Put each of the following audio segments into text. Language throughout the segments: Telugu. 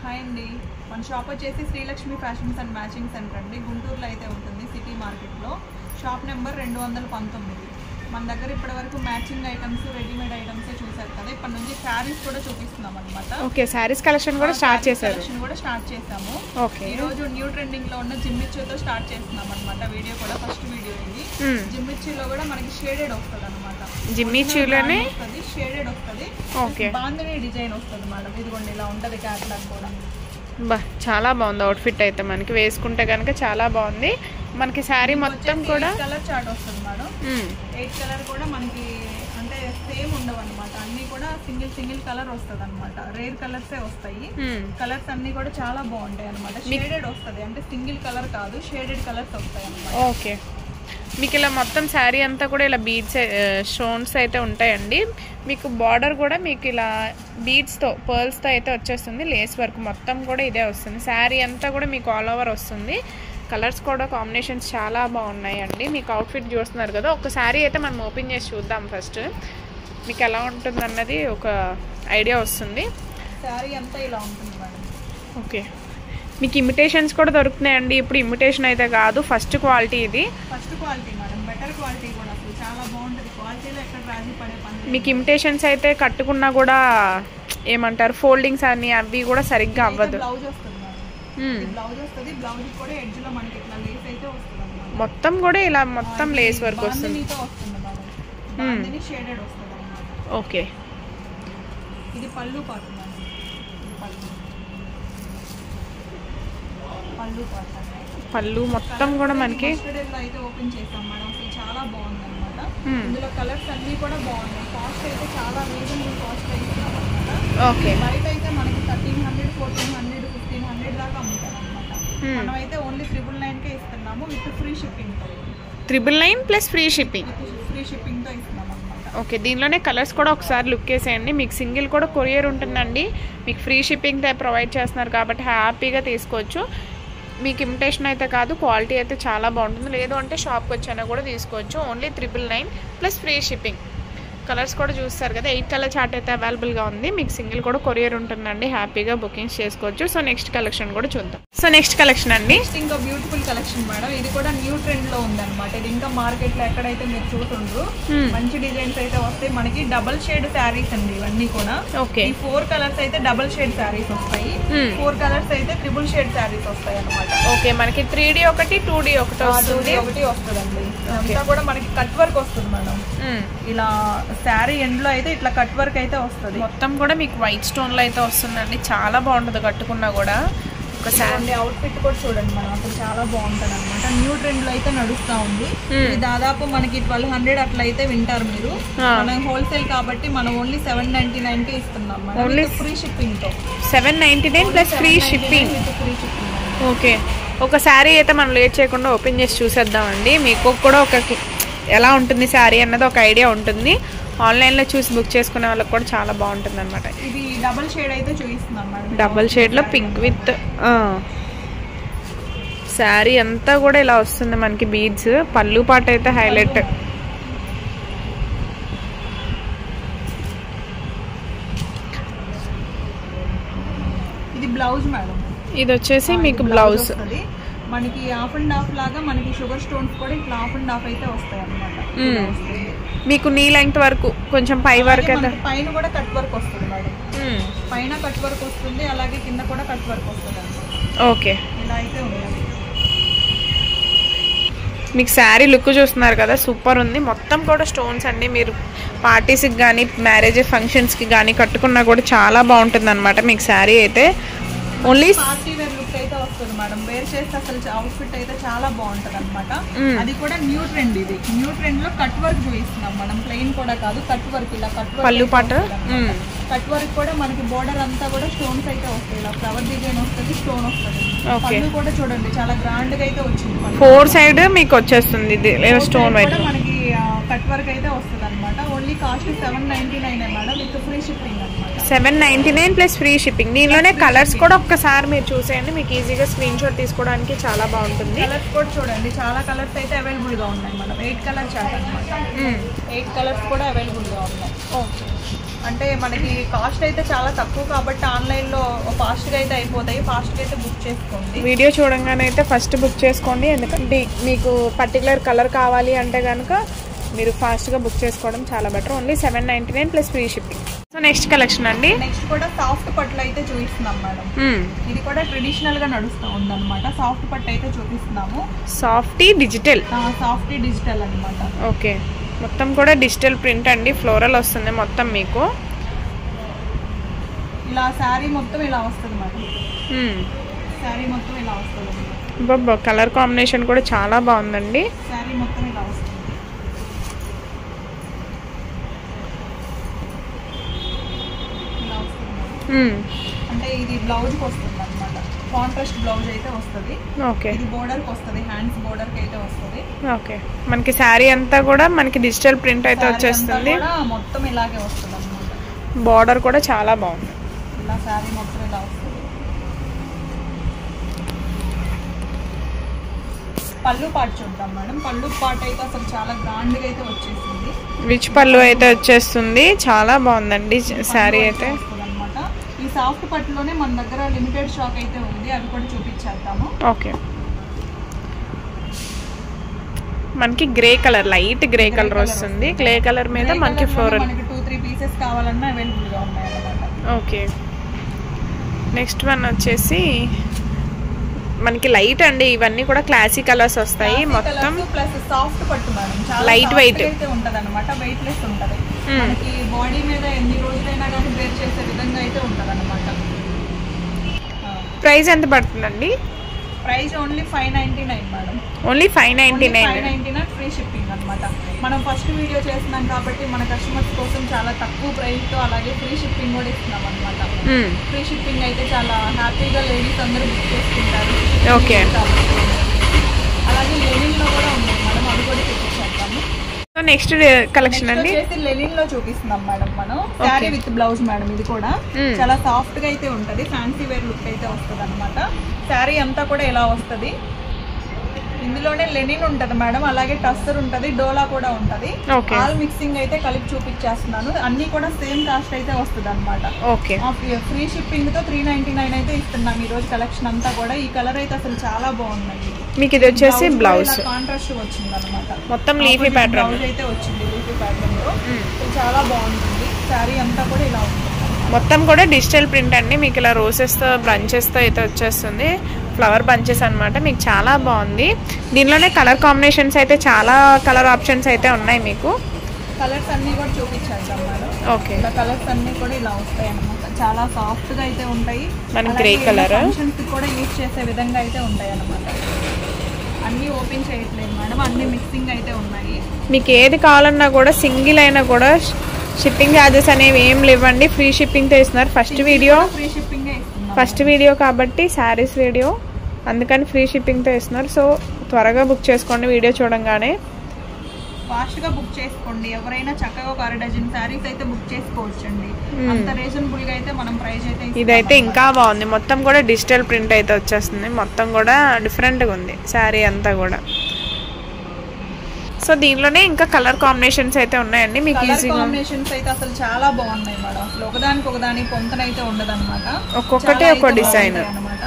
హాయ్ అండి, మన షాప్ వచ్చేసి Srilakshmi fashions and matching centre అండి. గుంటూరులో అయితే ఉంటుంది, సిటీ మార్కెట్లో. Shop number 219. మన దగ్గర ఇప్పటి వరకు మ్యాచింగ్ ఐటమ్స్, రెడీమేడ్ ఐటమ్స్ చూసారు కదా. ఇప్పటి నుంచి శారీస్ కూడా చూపిస్తున్నాం అనమాట. ఓకే, శారీస్ కలెక్షన్ కూడా స్టార్ట్ చేశారు. స్టార్ట్ చేసాము. ఓకే, ఈ రోజు న్యూ ట్రెండింగ్ లో ఉన్న జిమ్మిచ్చీతో స్టార్ట్ చేస్తున్నాం అనమాట. వీడియో కూడా ఫస్ట్ వీడియో ఇది. జిమ్మిచ్చీలో కూడా మనకి షేడెడ్ వస్తుంది అనమాట. జిమ్మిచ్చీలోనే షేడెడ్ వస్తుంది. ఓకే, బాందిని డిజైన్ వస్తుంది మేడం. ఇదిగోండి ఇలా ఉంటది క్యాట్లాగ్ కూడా. బా చాలా బాగుంది అవుట్ఫిట్ అయితే. మనకి వేసుకుంటే కనుక చాలా బాగుంది. మనకి శారీ మొత్తం కూడా కలర్ చార్ట్ వస్తుంది మేడం. 8 కలర్ కూడా మనకి అంటే సేమ్ ఉండవు అనమాట. అన్ని కూడా సింగిల్ కలర్ వస్తుంది అనమాట. రేర్ కలర్సే వస్తాయి. కలర్స్ అన్ని కూడా చాలా బాగుంటాయి అనమాట. షేడెడ్ వస్తుంది, అంటే సింగిల్ కలర్ కాదు, షేడెడ్ కలర్స్ వస్తాయి అనమాట. ఓకే, మీకు ఇలా మొత్తం శారీ అంతా కూడా ఇలా బీడ్స్ స్టోన్స్ అయితే ఉంటాయండి. మీకు బార్డర్ కూడా మీకు ఇలా బీడ్స్తో పర్ల్స్తో అయితే వచ్చేస్తుంది. లేస్ వర్క్ మొత్తం కూడా ఇదే వస్తుంది. శారీ అంతా కూడా మీకు ఆల్ ఓవర్ వస్తుంది. కలర్స్ కూడా కాంబినేషన్స్ చాలా బాగున్నాయండి. మీకు అవుట్ఫిట్ చూస్తున్నారు కదా. ఒక శారీ అయితే మనం ఓపెన్ చేసి చూద్దాం ఫస్ట్. మీకు ఎలా ఉంటుంది అన్నది ఒక ఐడియా వస్తుంది. శారీ అంతా ఇలా ఉంటుంది మేడం. ఓకే, మీకు ఇమిటేషన్స్ కూడా దొరుకుతున్నాయండి. ఇప్పుడు ఇమిటేషన్ అయితే కాదు, ఫస్ట్ క్వాలిటీ ఇది. First quality madam, better quality కూడా. అసలు చాలా బాగుంటుంది. క్వాలిటీలో ఎక్కడ రాజీ పడే పని. మీకు ఇమిటేషన్స్ అయితే కట్టుకున్నా కూడా ఏమంటారు, ఫోల్డింగ్స్ అని అవి కూడా సరిగ్గా అవ్వదు. బ్లౌజ్ వస్తుంది మేడం. బ్లౌజ్ వస్తుంది. బ్లౌజ్ కూడా ఎడ్జ్ లో మనకి ఇట్లా లేస్ అయితే వస్తుంది అన్నమాట. మొత్తం కూడా ఇలా మొత్తం లేస్ వర్క్ వస్తుంది. బాందిని షేడెడ్ వస్తుంది అన్నమాట. ఓకే, ఇది పళ్ళు పార్ట్ మేడం. పళ్ళు మొత్తం కూడా మనకి అయితే ఓపెన్ చేసాం మేడం. అసలు చాలా బాగుంది అనమాట. ఇందులో కలర్స్ అన్ని కూడా బాగున్నాయి. కాస్ట్ అయితే చాలా రీజనబుల్ కాస్ట్ ఇస్తున్నాం అనమాట. ఓకే, బయట అయితే మనకి 1300, 1400, 1500 దాకా అమ్ముతారు అనమాట. మనం అయితే ఓన్లీ 999కే ఇస్తున్నాము, with free shipping. 999 plus free shipping. Free shipping తో ఇస్తున్నాం అనమాట. ఓకే, దీనిలోనే కలర్స్ కూడా ఒకసారి లుక్ వేసేయండి. మీకు సింగిల్ కూడా కొరియర్ ఉంటుందండి. మీకు ఫ్రీ షిప్పింగ్ ప్రొవైడ్ చేస్తున్నారు కాబట్టి హ్యాపీగా తీసుకోవచ్చు. మీకు ఇమిటేషన్ అయితే కాదు, క్వాలిటీ అయితే చాలా బాగుంటుంది. లేదు అంటే షాప్కి వచ్చైనా కూడా తీసుకోవచ్చు. Only 999 plus free shipping. Colours కూడా చూస్తారు కదా. 8 కలర్ చార్ట్ అయితే అవైలబుల్గా ఉంది. మీకు సింగిల్ కూడా కొరియర్ ఉంటుందండి. హ్యాపీగా బుకింగ్స్ చేసుకోవచ్చు. సో నెక్స్ట్ కలెక్షన్ కూడా చూద్దాం. సో నెక్స్ట్ కలెక్షన్ అండి, ఇంకా బ్యూటిఫుల్ కలెక్షన్ మేడం. ఇది కూడా న్యూ ట్రెండ్ లో ఉంది అనమాట. ఇది ఇంకా మార్కెట్ లో ఎక్కడైతే మీరు చూస్తుండ్రు. మంచి డిజైన్స్ అయితే వస్తాయి. మనకి డబల్ షేడ్ శారీస్ అండి ఇవన్నీ కూడా. ఓకే, ఈ 4 కలర్స్ అయితే డబల్ షేడ్ శారీస్ వస్తాయి. 4 కలర్స్ అయితే ట్రిపుల్ షేడ్ శారీస్ వస్తాయి అనమాట. ఓకే, మనకి 3D ఒకటి 2D ఒకటి వస్తుంది. ఒకటి వస్తుందండి. అంతా కూడా మనకి కట్ వర్క్ వస్తుంది మేడం. ఇలా శారీ ఎండ్ లో అయితే ఇట్లా కట్ వర్క్ అయితే వస్తుంది. మొత్తం కూడా మీకు వైట్ స్టోన్ లో అయితే వస్తుందండి. చాలా బాగుంటుంది కట్టుకున్నా కూడా. ఒకసారి అవుట్ఫిట్ కూడా చూడండి మనం. అసలు చాలా బాగుంటది అనమాట. న్యూ ట్రెండ్ లో అయితే నడుస్తా ఉంది. ఇది దాదాపు మనకి 1200 అట్లా అయితే వింటారు మీరు. మనం హోల్సేల్ కాబట్టి మనం ఓన్లీ 799కే ఇస్తున్నాం. ఓన్లీ ఫ్రీ షిప్పింగ్ తో 799 ప్లస్ ఫ్రీ షిప్పింగ్. ఓకే, ఒక శారీ అయితే మనం లేట్ చేయకుండా ఓపెన్ చేసి చూసేద్దామండి. మీకు కూడా ఒక ఎలా ఉంటుంది శారీ అన్నది ఒక ఐడియా ఉంటుంది. ఆన్లైన్లో చూసి బుక్ చేసుకునే వాళ్ళకి కూడా చాలా బాగుంటుంది అనమాట. ఇది డబల్ షేడ్ అయితే చూపిస్తున్నాం మేడం. డబల్ షేడ్లో పింక్ విత్ శారీ అంతా కూడా ఇలా వస్తుంది మనకి బీడ్స్. పళ్ళు పాట అయితే హైలైట్. ఇది బ్లౌజ్ మేడం. ఇది వచ్చేసి మీకు బ్లౌజ్. మనకి హాఫ్ అండ్ హాఫ్ లాగా మనకి షుగర్ స్టోన్స్ కూడా ఇట్లా హాఫ్ అండ్ హాఫ్ అయితే వస్తాయి అన్నమాట. మీకు నీ లెంగ్త్ వరకు కొంచెం పై వరకు అయితే పైన కూడా కట్ వర్క్ వస్తుంది మేడం. పైన కట్ వర్క్ వస్తుంది, అలాగే కింద కూడా కట్ వర్క్ వస్తుంది. ఓకే, ఇలా అయితే ఉంటుంది. మీకు శారీ లుక్ చూస్తున్నారు కదా, సూపర్ ఉంది. మొత్తం కూడా స్టోన్స్ అండి. మీరు పార్టీస్కి కానీ మ్యారేజ్ ఫంక్షన్స్కి కానీ కట్టుకున్నా కూడా చాలా బాగుంటుంది అనమాట. మీకు శారీ అయితే ఓన్లీ పార్టీ వేర్ లుక్ అయితే వస్తుంది మేడం. వేర్ చేస్తే అసలు అవుట్ఫిట్ అయితే చాలా బాగుంటది అనమాట. అది కూడా న్యూ ట్రెండ్. ఇది న్యూ ట్రెండ్ లో కట్ వర్క్ చూపిస్తున్నాం మనం. ప్లెయిన్ కూడా కాదు, కట్ వర్క్. ఇలా కట్ వర్క్, పళ్ళు పాట కట్ వర్క్ కూడా మనకి బోర్డర్ అంతా కూడా స్టోన్స్ అయితే వస్తాయి. ఇలా ఫ్లవర్ డిజైన్ వస్తుంది, స్టోన్ వస్తుంది. పళ్ళు కూడా చూడండి చాలా గ్రాండ్ గా అయితే వచ్చింది. 4 సైడ్ మీకు వచ్చేస్తుంది ఇది స్టోన్ వైట్. మనకి కట్ వర్క్ అయితే వస్తుంది అనమాట. Only cost 799 madam, with free shipping అనమాట. 799 ప్లస్ ఫ్రీ షిప్పింగ్. దీనిలోనే కలర్స్ కూడా ఒక్కసారి మీరు చూసేయండి. మీకు ఈజీగా స్క్రీన్ షాట్ తీసుకోవడానికి చాలా బాగుంటుంది. కలర్స్ కూడా చూడండి, చాలా కలర్స్ అయితే అవైలబుల్ గా ఉన్నాయి మేడం. 8 కలర్ చార్ట్ అనమాట. 8 కలర్స్ కూడా అవైలబుల్ గా ఉన్నాయి. ఓకే, అంటే మనకి కాస్ట్ అయితే చాలా తక్కువ కాబట్టి ఆన్లైన్లో ఫాస్ట్గా అయితే అయిపోతాయి. ఫాస్ట్గా అయితే బుక్ చేసుకోండి. వీడియో చూడంగానే అయితే ఫస్ట్ బుక్ చేసుకోండి, ఎందుకంటే మీకు పర్టికులర్ కలర్ కావాలి అంటే కనుక మీరు ఫాస్ట్గా బుక్ చేసుకోవడం చాలా better. Only 799 plus free shipping. So next collection అండి. నెక్స్ట్ కూడా సాఫ్ట్ పట్లు అయితే చూపిస్తున్నాం మేడం. ఇది కూడా ట్రెడిషనల్ గా నడుస్తూ ఉందన్నమాట. సాఫ్ట్ పట్టు అయితే చూపిస్తున్నాము. సాఫ్టీ డిజిటల్ అనమాట. ఓకే, మొత్తం కూడా డిజిటల్ ప్రింట్ అండి. ఫ్లోరల్ వస్తుంది మొత్తం మీకు. ఇలా శారీ మొత్తం ఇలా వస్తుంది మేడం. శారీ మొత్తం ఇలా వస్తుంది. కలర్ కాంబినేషన్ కూడా చాలా బాగుందండి. శారీ మొత్తం ఇలా వస్తుంది. అంటే ఇది బ్లౌజ్ కి వస్తుంది అన్నమాట. కాంట్రాస్ట్ బ్లౌజ్ అయితే వస్తుంది. ఓకే, ఇది బోర్డర్ కి వస్తుంది, హ్యాండ్స్ బోర్డర్ కి అయితే వస్తుంది. ఓకే, మనకి శారీ అంతా కూడా మనకి డిజిటల్ ప్రింట్ అయితే వచ్చేస్తుంది. మొత్తం ఇలాగే వస్తుంది అన్నమాట. బోర్డర్ కూడా చాలా బాగుంది. ఇలా శారీ మొత్తం ఇలా వస్తుంది. పళ్ళు పాటు చూద్దాం మేడం. పళ్ళు పాటు అయితే అసలు చాలా గ్రాండ్ గా అయితే వచ్చేసింది. రిచ్ పళ్ళు అయితే వచ్చేస్తుంది. చాలా బాగుందండి శారీ అయితే. ఈ సాఫ్ట్ పట్టులోనే మన దగ్గర లిమిటెడ్ స్టాక్ అయితే ఉంది, అవి కూడా చూపించేద్దాము. ఓకే, మనకి grey colour, light grey colour వస్తుంది. గ్రే కలర్ మీద మనకి ఫ్లోరల్. మనకి 2-3 పీసెస్ కావాలన్నా అవైలబుల్ గా ఉన్నాయి అన్నమాట. ఓకే, నెక్స్ట్ వన్ వచ్చేసి మనకి లైట్ అండి. ఇవన్నీ కూడా క్లాసీ కలర్స్ వస్తాయి మొత్తం. ప్లస్ సాఫ్ట్ పట్టు మేడం, చాలా లైట్ వెయిట్ అయితే ఉంటది అన్నమాట. వెయిట్ లెస్ ఉంటది. మనకి బాడీ మీద ఎన్ని రోజులైనా కానీ వేర్ చేసే విధంగా అయితే ఉంటది అన్నమాట. ప్రైస్ ఎంత పడుతుందండి? Price only 599 madam. Only 599 free shipping అన్నమాట. మనం ఫస్ట్ వీడియో చేస్తున్నాం కాబట్టి మన కస్టమర్స్ కోసం చాలా తక్కువ ప్రైస్ తో అలాగే ఫ్రీ షిప్పింగ్ కూడా ఇస్తున్నాం అన్నమాట. ఫ్రీ షిప్పింగ్ అయితే చాలా హ్యాపీగా లేడీస్ అందరూ బుక్ చేసుకుంటారు. ఓకే, అలాగే లెనిన్ లో కూడా ఉంది మేడం, అవి కూడా చూపించేద్దాము. సో నెక్స్ట్ కలెక్షన్ అండి లెనిన్ లో చూపిస్తున్నాం మేడం మనం. Sari with blouse madam. ఇది కూడా చాలా సాఫ్ట్ గా అయితే ఉంటది. ఫ్యాన్సీ వేర్ లుక్ అయితే వస్తుంది అనమాట. శారీ అంతా కూడా ఇలా వస్తుంది. ఇందులోనే లెనిన్ ఉంటది మేడం, అలాగే టస్సర్ ఉంటది, డోలా కూడా ఉంటది. ఆల్ మిక్సింగ్ అయితే కలిపి చూపించేస్తున్నాను. అన్ని కూడా సేమ్ కాస్ట్ అయితే వస్తుంది అనమాట. ఫ్రీ షిప్పింగ్ తో 399 అయితే ఇస్తున్నాం ఈ రోజు. కలెక్షన్ అంతా కూడా ఈ కలర్ అయితే అసలు చాలా బాగుంది. మీకు ఇది వచ్చేసి బ్లౌజ్ కాంట్రాస్ట్ వచ్చింది అనమాట. మొత్తం లీఫీ ప్యాటర్న్ బ్లౌజ్ అయితే వచ్చింది లీఫీ ప్యాటర్న్ లో. చాలా బాగుంటుంది. శారీ అంతా కూడా ఇలా ఉంటుంది. మొత్తం కూడా డిజిటల్ ప్రింట్ అండి. మీకు ఇలా రోజెస్తో బ్రంచెస్తో అయితే వచ్చేస్తుంది. ఫ్లవర్ బంచెస్ అనమాట. మీకు చాలా బాగుంది. దీనిలోనే కలర్ కాంబినేషన్స్ అయితే చాలా కలర్ ఆప్షన్స్ అయితే ఉన్నాయి. మీకు కలర్స్ అన్ని కూడా చూపించేద్దాం మేడం. ఓకే, ఇలా కలర్స్ అన్ని కూడా ఇలా వస్తాయి అన్నమాట. చాలా సాఫ్ట్ గా అయితే ఉంటాయి. మన గ్రే కలర్ ఫంక్షన్స్ కి కూడా యూజ్ చేసే విధంగా అయితే ఉంటాయి అన్నమాట. అన్ని ఓపెన్ చేయట్లేదు మేడం, అన్ని మిక్సింగ్ అయితే ఉన్నాయి. మీకు ఏది కావాలన్నా కూడా సింగిల్ అయినా కూడా షిప్పింగ్ ఛార్జెస్ అనేవి ఏం లేవండి. ఫ్రీ షిప్పింగ్ తో ఇస్తున్నారు. ఫస్ట్ వీడియో కాబట్టి శారీస్ వీడియో, అందుకని ఫ్రీ షిప్పింగ్ తో ఇస్తున్నారు. సో త్వరగా బుక్ చేసుకోండి. వీడియో చూడంగానే ఫాస్ట్ గా బుక్ చేసుకోండి. ఎవరైనా చక్కగా ఒక 1 డజన్ శారీస్ అయితే బుక్ చేసుకోవచ్చండి. అంత రీజనబుల్ గా అయితే మనం ప్రైస్ అయితే. ఇదైతే ఇంకా బాగుంది. మొత్తం కూడా డిజిటల్ ప్రింట్ అయితే వచ్చేస్తుంది. మొత్తం కూడా డిఫరెంట్ గా ఉంది శారీ అంతా కూడా. సో దీనిలోనే ఇంకా కలర్ కాంబినేషన్స్ అయితే ఉన్నాయండి. మీకు ఈజీగా కాంబినేషన్స్ అయితే అసలు చాలా బాగున్నాయి మేడం. అసలు ఒకదానికి ఒకదాని పొంతనైతే ఉండదన్నమాట. ఒక్కొక్కటే ఒక్కో డిజైన్ అన్నమాట.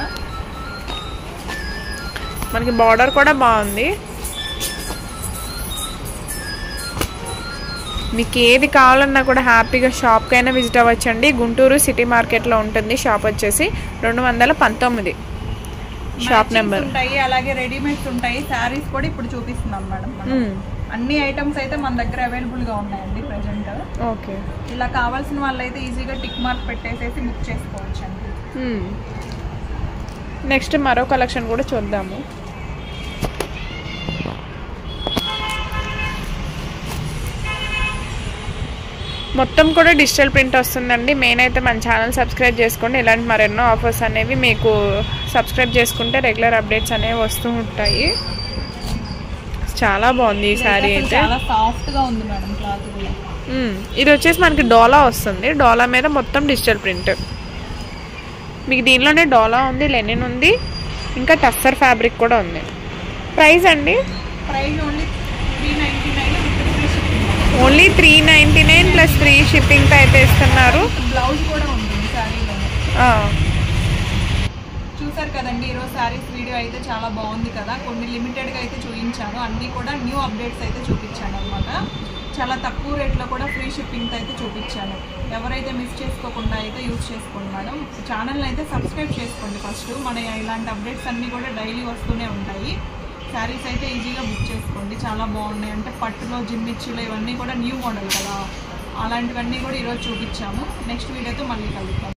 మనకి బార్డర్ కూడా బాగుంది. మీకు ఏది కావాలన్నా కూడా హ్యాపీగా షాప్కి అయినా విజిట్ అవ్వచ్చండి. గుంటూరు సిటీ మార్కెట్లో ఉంటుంది షాప్ వచ్చేసి 219 షాప్ నెంబర్. ఉంటాయి అలాగే రెడీమేడ్స్ ఉంటాయి. శారీస్ కూడా ఇప్పుడు చూపిస్తున్నాం మేడం. అన్ని ఐటమ్స్ అయితే మన దగ్గర అవైలబుల్ గా ఉన్నాయండి ప్రెసెంట్. ఓకే, ఇలా కావాల్సిన వాళ్ళైతే ఈజీగా టిక్ మార్క్ పెట్టేసేసి బుక్ చేసుకోవచ్చు అండి. నెక్స్ట్ మరో కలెక్షన్ కూడా చూద్దాము. మొత్తం కూడా డిజిటల్ ప్రింట్ వస్తుందండి. మెయిన్ అయితే మన ఛానల్ సబ్స్క్రైబ్ చేసుకోండి. ఇలాంటి మరెన్నో ఆఫర్స్ అనేవి మీకు సబ్స్క్రైబ్ చేసుకుంటే రెగ్యులర్ అప్డేట్స్ అనేవి వస్తూ ఉంటాయి. చాలా బాగుంది ఈ శారీ అయితే. చాలా సాఫ్ట్ గా ఉంది మేడం క్లాత్ కూడా. ఇది వచ్చేసి మనకి డోలా వస్తుంది. డోలా మీద మొత్తం డిజిటల్ ప్రింట్. మీకు దీనిలోనే డోలా ఉంది, లెనిన్ ఉంది, ఇంకా టస్సర్ ఫ్యాబ్రిక్ కూడా ఉంది. ప్రైస్ అండి? Price only 399 with free shipping. Only 399 plus free షిప్పింగ్తో అయితే ఇస్తున్నారు. బ్లౌజ్ కూడా ఉంటుంది శారీలో. చూసారు కదండి, ఈరోజు శారీస్ వీడియో అయితే చాలా బాగుంది కదా. కొన్ని లిమిటెడ్గా అయితే చూపించాను, అన్నీ కూడా న్యూ అప్డేట్స్ అయితే చూపించాను అనమాట. చాలా తక్కువ రేట్లో కూడా ఫ్రీ షిప్పింగ్తో అయితే చూపించాను. ఎవరైతే మిస్ చేసుకోకుండా అయితే యూజ్ చేసుకోండి మేడం. ఛానల్ని అయితే సబ్స్క్రైబ్ చేసుకోండి ఫస్ట్. మన ఇలాంటి అప్డేట్స్ అన్నీ కూడా డైలీ వస్తూనే ఉంటాయి. శారీస్ అయితే ఈజీగా బుక్ చేసుకోండి, చాలా బాగున్నాయి. అంటే పట్టులో జిమ్మిచ్చులో ఇవన్నీ కూడా న్యూ మోడల్ కదా, అలాంటివన్నీ కూడా ఈరోజు చూపించాము. నెక్స్ట్ వీడియోతో మళ్ళీ కలుద్దాం.